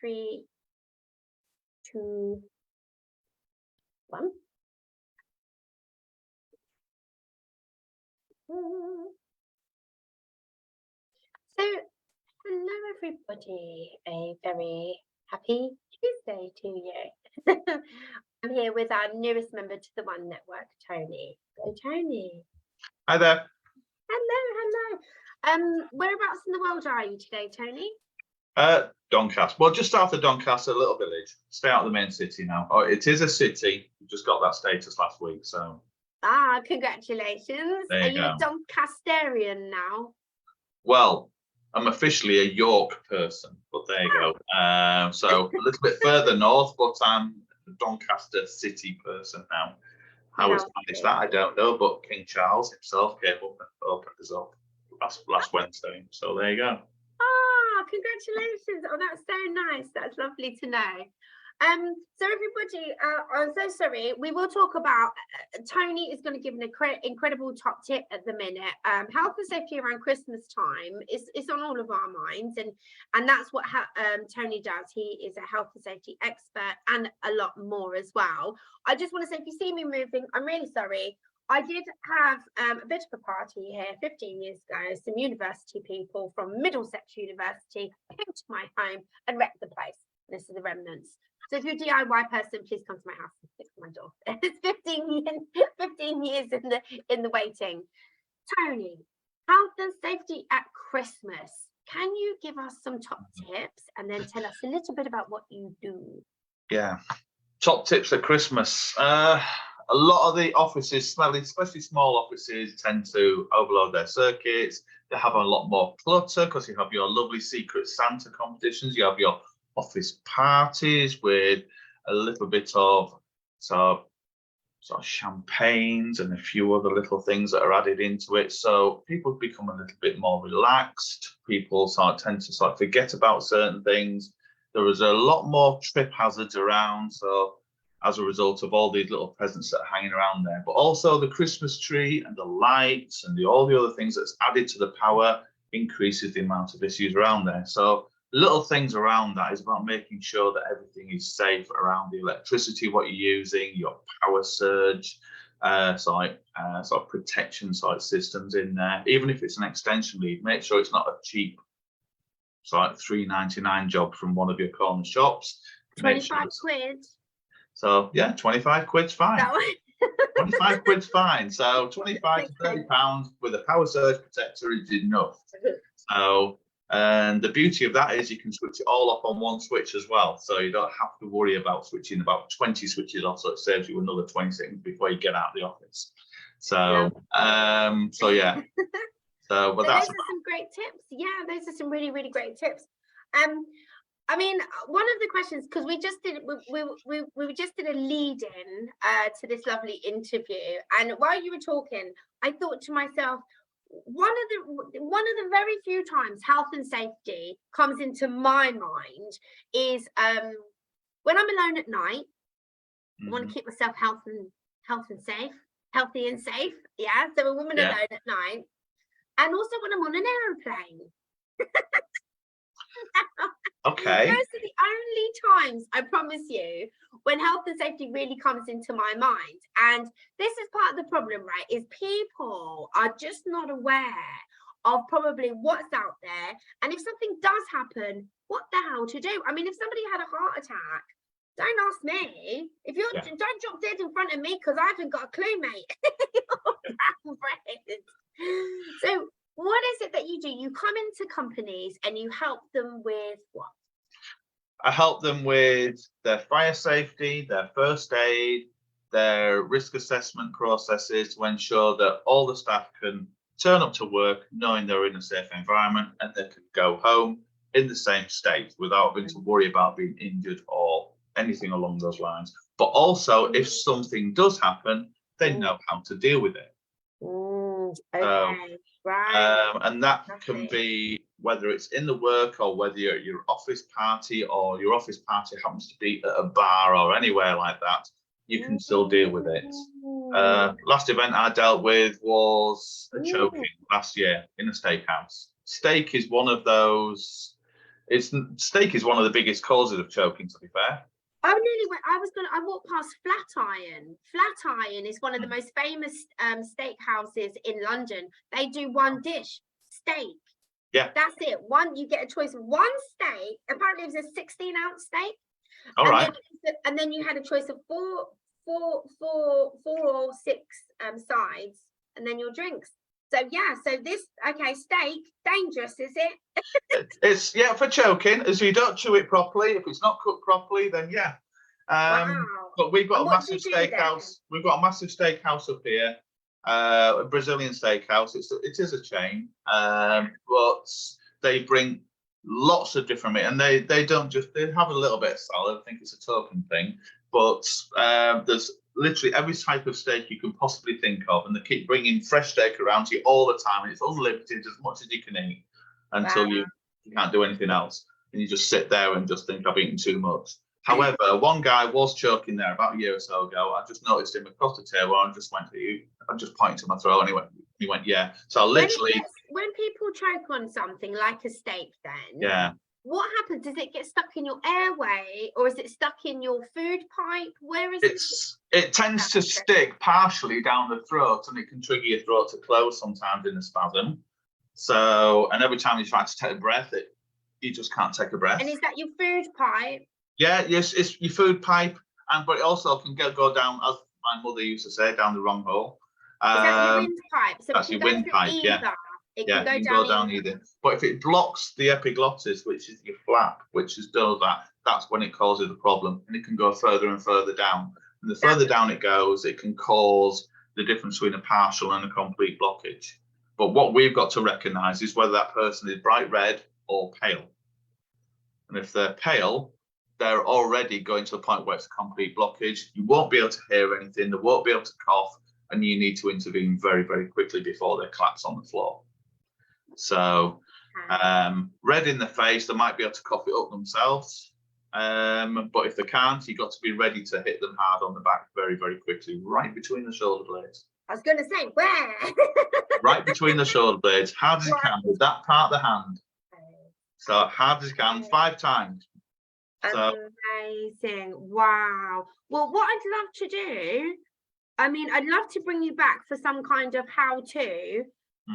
3, 2, 1. So, hello everybody. A very happy Tuesday to you. I'm here with our newest member to the One Network, Tony. Hello, Tony. Hi there. Hello. Whereabouts in the world are you today, Tony? Doncaster. Well, just after Doncaster, a little village. Stay out of the main city now. Oh, it is a city. We just got that status last week, so. Ah, congratulations. There you Are you go. a Doncasterian now? Well, I'm officially a York person, but there you go. So a little bit further north, but I'm a Doncaster city person now. How it's managed that, I don't know, but King Charles himself came up and opened us up last Wednesday. So there you go. Ah, congratulations. Oh, that's so nice. That's lovely to know. So everybody, I'm so sorry. We will talk about, Tony is going to give an incredible top tip at the minute. Health and safety around Christmas time is on all of our minds. And that's what Tony does. He is a health and safety expert and a lot more as well. I just want to say, if you see me moving, I'm really sorry. I did have a bit of a party here 15 years ago. Some university people from Middlesex University came to my home and wrecked the place. This is the remnants. So if you're a DIY person, please come to my house and fix my door. It's 15 years in the waiting. Tony, health and safety at Christmas. Can you give us some top tips and then tell us a little bit about what you do? Yeah. Top tips at Christmas. A lot of the offices, especially small offices, tend to overload their circuits. They have a lot more clutter because you have your lovely Secret Santa competitions. You have your office parties with a little bit of sort of champagnes and a few other little things that are added into it. So people become a little bit more relaxed. People tend to forget about certain things. There is a lot more trip hazards around. So as a result of all these little presents that are hanging around there, but also the Christmas tree and the lights and all the other things that's added to the power increases the amount of issues around there. So little things around that is about making sure that everything is safe around the electricity, what you're using, your power surge, sort of protection systems in there. Even if it's an extension lead, make sure it's not a cheap £3.99 job from one of your corner shops. 25 quid. So yeah, 25 quid's fine. 25 quid's fine. So 25 to 30 pounds with a power surge protector is enough. So, and the beauty of that is you can switch it all off on one switch as well. So you don't have to worry about switching about 20 switches off. So it saves you another 20 seconds before you get out of the office. So, so yeah. So, but those are some great tips. Yeah, those are some really, really great tips. I mean, one of the questions, because we just did a lead in to this lovely interview, and while you were talking, I thought to myself, one of the very few times health and safety comes into my mind is when I'm alone at night. I want to keep myself healthy and safe. Yeah, so a woman alone at night, and also when I'm on an aeroplane. Okay. Those are the only times, I promise you, when health and safety really comes into my mind. And this is part of the problem, right? Is people are just not aware of probably what's out there. And if something does happen, what the hell to do? I mean, if somebody had a heart attack, don't ask me. If you don't drop dead in front of me, because I haven't got a clue, mate. So what is it that you do? You come into companies and you help them with what? I help them with their fire safety, their first aid, their risk assessment processes to ensure that all the staff can turn up to work knowing they're in a safe environment and they can go home in the same state without having to worry about being injured or anything along those lines. But also, if something does happen, they know how to deal with it. Okay, right. And that can be whether it's in the work or whether you're at your office party or your office party happens to be at a bar or anywhere like that, you can still deal with it. Last event I dealt with was a choking last year in a steakhouse. Steak is one of those, Steak is one of the biggest causes of choking, to be fair. I nearly went. I walked past Flatiron. Flatiron is one of the most famous steakhouses in London. They do one dish, steak. Yeah. That's it. You get a choice of one steak. Apparently it was a 16-ounce steak. All right. And then you had a choice of four or six sides, and then your drinks. So yeah, steak, dangerous, is it? It's for choking. So you don't chew it properly. If it's not cooked properly, then yeah. Wow. But we've got And a massive steakhouse. We've got a massive steakhouse up here, a Brazilian steakhouse. It is a chain, but they bring lots of different meat, and they have a little bit of salad. I think it's a token thing, but there's literally every type of steak you can possibly think of, and they keep bringing fresh steak around to you all the time, and it's unlimited, as much as you can eat until you can't do anything else, and you just sit there and just think I've eaten too much. However, one guy was choking there about a year or so ago. I just noticed him across the table, and I just went to you. I just pointed to my throat, and he went, yeah. So literally, when people choke on something like a steak, then yeah. What happens? Does it get stuck in your airway, or is it stuck in your food pipe? Where is it? It tends to stick partially down the throat, and it can trigger your throat to close sometimes in a spasm. So, and every time you try to take a breath, you just can't take a breath. And is that your food pipe? Yeah, yes, it's your food pipe, but it also can go down, as my mother used to say, down the wrong hole. Is that your windpipe? So that's your windpipe, yeah. It can go down either. But if it blocks the epiglottis, which is your flap, that's when it causes a problem, and it can go further and further down. And the further down it goes, it can cause the difference between a partial and a complete blockage. But what we've got to recognise is whether that person is bright red or pale. And if they're pale, they're already going to the point where it's a complete blockage. You won't be able to hear anything, they won't be able to cough, and you need to intervene very, very quickly before they collapse on the floor. So red in the face, they might be able to cough it up themselves. But if they can't, you've got to be ready to hit them hard on the back very, very quickly, right between the shoulder blades. I was going to say, where? Right between the shoulder blades, hard as you can, with that part of the hand. So hard as you can, 5 times. So, amazing. Wow. Well, what I'd love to do, I'd love to bring you back for some kind of how-to.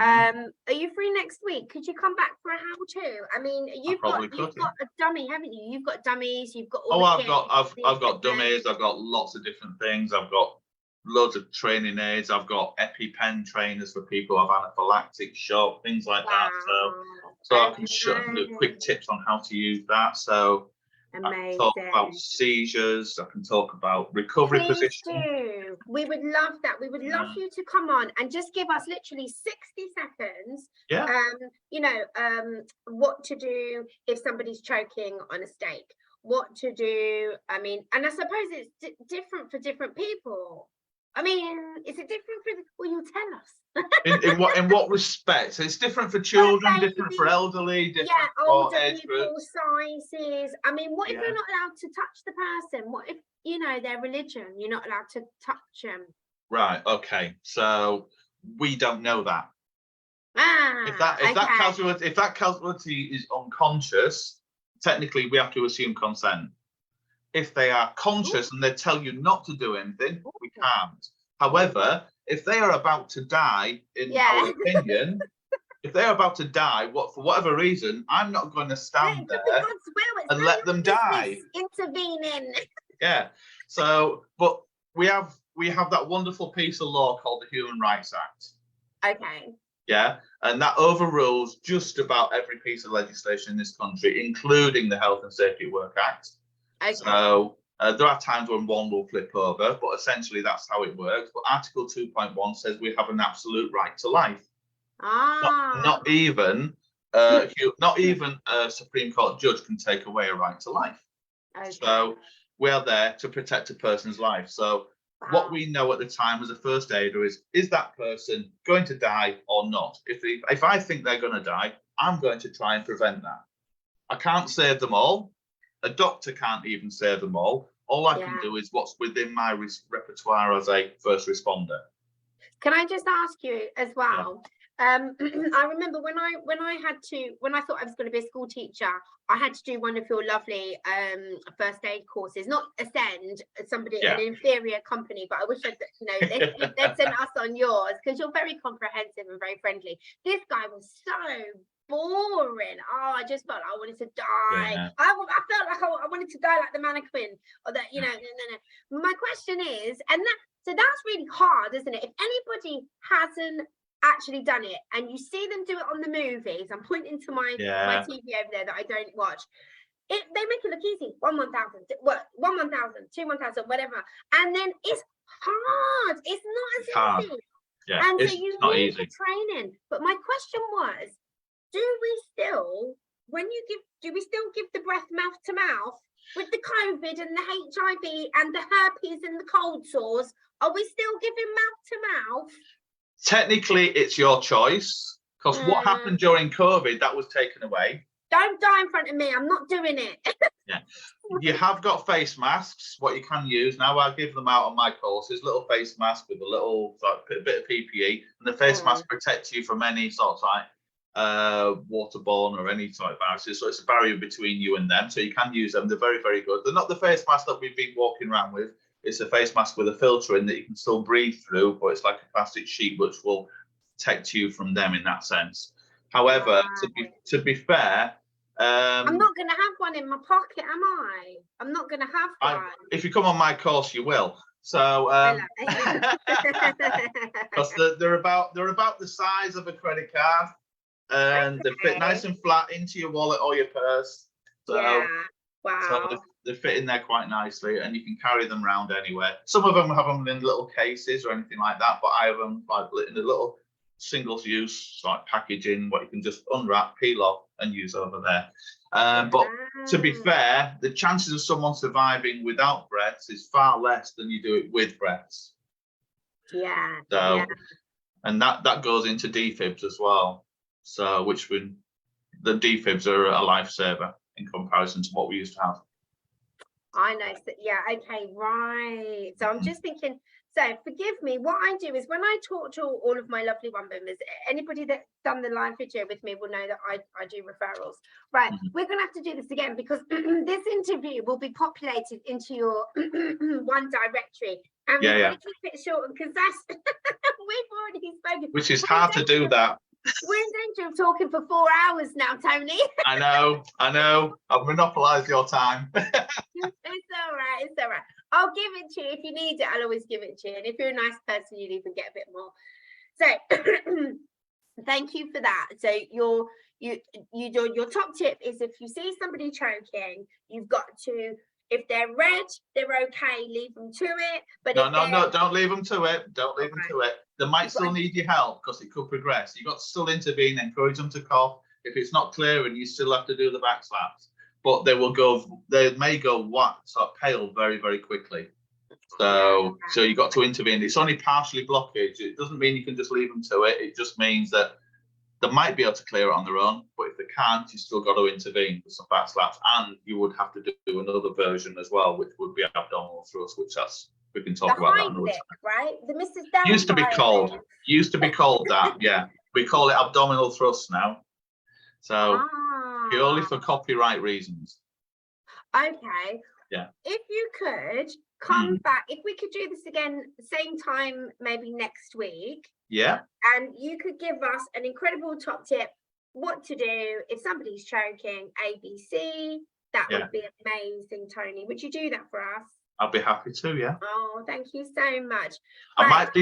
Are you free next week? Could you come back for a how-to? You've got a dummy, haven't you? You've got dummies. You've got I've got dummies. I've got lots of different things. I've got loads of training aids. I've got EpiPen trainers for people who have anaphylactic shock, things like that. So I can do quick tips on how to use that. So amazing. I can talk about seizures. I can talk about recovery positioning. Do. We would love that. We would love you to come on and just give us literally 60 seconds. Yeah. What to do if somebody's choking on a steak. What to do. And I suppose it's different for different people. Is it different for? Well, you'll tell us. in what respect? So it's different for children, different for elderly, different for age groups. Sizes. What if you're not allowed to touch the person? What if their religion? You're not allowed to touch them. Right. Okay. So we don't know that. If that casualty is unconscious, technically we have to assume consent. If they are conscious and they tell you not to do anything, we can't. However, if they are about to die, in our opinion, if they're about to die, for whatever reason, I'm not going to stand there and let them die. Intervening. Yeah. So, but we have that wonderful piece of law called the Human Rights Act. Okay. Yeah, and that overrules just about every piece of legislation in this country, including the Health and Safety at Work Act. Okay. So there are times when one will flip over, but essentially that's how it works. But Article 2.1 says we have an absolute right to life. Not even a Supreme Court judge can take away a right to life. Okay. So we are there to protect a person's life. So what we know at the time as a first aider is that person going to die or not? If I think they're going to die, I'm going to try and prevent that. I can't save them all. A doctor can't even save them all. All I can do is what's within my repertoire as a first responder. Can I just ask you as well? I remember when I thought I was going to be a school teacher, I had to do one of your lovely first aid courses, not Ascend, an inferior company, but I wish they'd sent us on yours, because you're very comprehensive and very friendly. This guy was so boring. Oh, I just felt like I wanted to die. Yeah. I felt like I wanted to die like the mannequin, or that, no. My question is, so that's really hard, isn't it? If anybody hasn't actually done it and you see them do it on the movies, I'm pointing to my TV over there that I don't watch, they make it look easy. 1,000, 1,000, 2,000, whatever, and then it's hard. It's not as easy. Yeah, and so you need the training. But my question was, do we still give the breath mouth to mouth with the COVID and the HIV and the herpes and the cold sores? Are we still giving mouth to mouth? Technically, it's your choice, because what happened during COVID, that was taken away. Don't die in front of me. I'm not doing it. Yeah. You have got face masks, what you can use. Now I give them out on my courses, little face mask with a little bit of PPE. And the face mask protects you from any sort of waterborne or any sort of viruses. So it's a barrier between you and them. So you can use them. They're very, very good. They're not the face mask that we've been walking around with. It's a face mask with a filter in that you can still breathe through, but it's like a plastic sheet which will protect you from them in that sense. However, to be fair, I'm not going to have one in my pocket, am I? I'm not going to have one. If you come on my course, you will. So, because they're about the size of a credit card, and they fit nice and flat into your wallet or your purse. So, wow. So they fit in there quite nicely, and you can carry them around anywhere. Some of them have them in little cases or anything like that, but I have them in a little single-use like packaging, what you can just unwrap, peel off, and use over there. But to be fair, the chances of someone surviving without breaths is far less than you do it with breaths. Yeah. So, and that goes into defibs as well. So, the defibs are a lifesaver in comparison to what we used to have. I know. So, okay, right. So I'm just thinking, so forgive me, what I do is when I talk to all of my lovely one members, anybody that's done the live video with me will know that I do referrals. Right, we're going to have to do this again, because this interview will be populated into your one directory. And we're going to keep it short, because that's, we've already spoken. Which is hard to do that. We're in danger of talking for 4 hours now, Tony. I know. I've monopolised your time. It's all right. I'll give it to you. If you need it, I'll always give it to you. And if you're a nice person, you'll even get a bit more. So thank you for that. So your top tip is, if you see somebody choking, you've got to, if they're red, they're okay, leave them to it. But no, don't leave them to it. Don't leave them to it. They might still need your help, because it could progress. You've got to still intervene, encourage them to cough. If it's not clearing, you still have to do the back slaps. But they may go sort of pale very, very quickly. So you've got to intervene. It's only partially blockage. It doesn't mean you can just leave them to it. It just means that they might be able to clear it on their own, but if they can't, you still got to intervene with some back slaps, and you would have to do another version as well, which would be abdominal thrust, which we can talk about that another time. Right? The Mrs. Down Used to be called that, yeah. We call it abdominal thrust now. So purely for copyright reasons. Okay. Yeah. If you could come back, if we could do this again same time, maybe next week. Yeah. And you could give us an incredible top tip, what to do if somebody's choking, ABC. That would be amazing, Tony. Would you do that for us? I'll be happy to, yeah. Oh, thank you so much. I might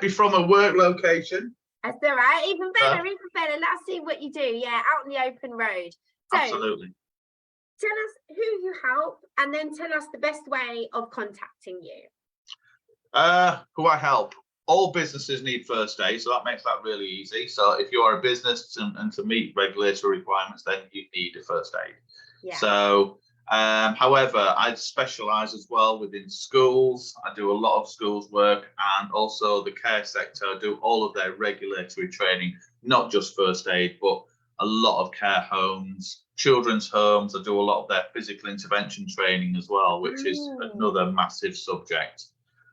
be from a work location. That's all right. Even better, even better. Let's see what you do. Yeah, out on the open road. So, absolutely. Tell us who you help, and then tell us the best way of contacting you. Who I help. All businesses need first aid, so that makes that really easy. So if you're a business and to meet regulatory requirements, then you need a first aid. Yeah. So, however, I specialise as well within schools. I do a lot of schools work, and also the care sector. I do all of their regulatory training, not just first aid, but a lot of care homes, children's homes. I do a lot of their physical intervention training as well, which is another massive subject.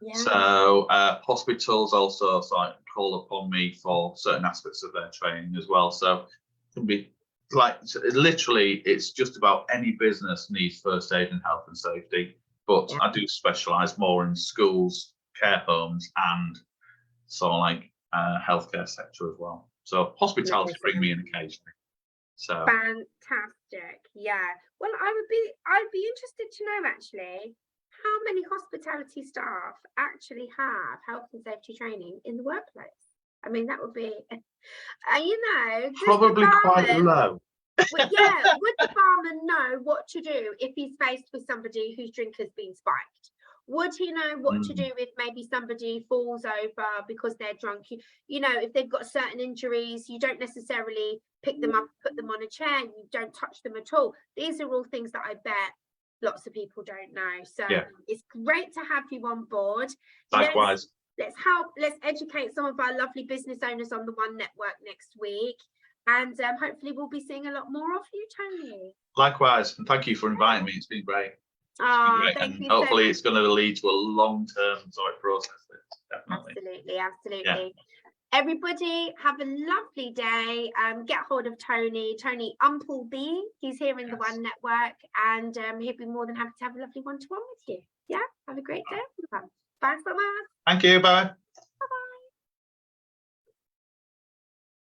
Yeah. So hospitals also call upon me for certain aspects of their training as well. So it can be like literally, it's just about any business needs first aid and health and safety. But Yeah. I do specialise more in schools, care homes, and sort of like healthcare sector as well. So hospitality bring me in occasionally. So Fantastic. Yeah. Well, I'd be interested to know actually how many hospitality staff actually have health and safety training in the workplace. I mean, that would be, you know, does the probably quite barman, low. yeah, would the barman know what to do if he's faced with somebody whose drink has been spiked? Would he know what to do if maybe somebody falls over because they're drunk? You know, if they've got certain injuries, you don't necessarily pick them up, put them on a chair, you don't touch them at all. These are all things that I bet lots of people don't know. So Yeah. it's great to have you on board. Likewise. Let's educate some of our lovely business owners on the One Network next week. And hopefully we'll be seeing a lot more of you, Tony. Likewise. And thank you for inviting me. It's been great. Oh, thank and you hopefully so much. it's going to lead to a long-term process. Definitely. Absolutely. Yeah. Everybody have a lovely day. Get hold of Tony Umpleby. He's here in the One Network, and he'd be more than happy to have a lovely one-to-one with you. Yeah, have a great day. Bye for now. Thank you. Bye.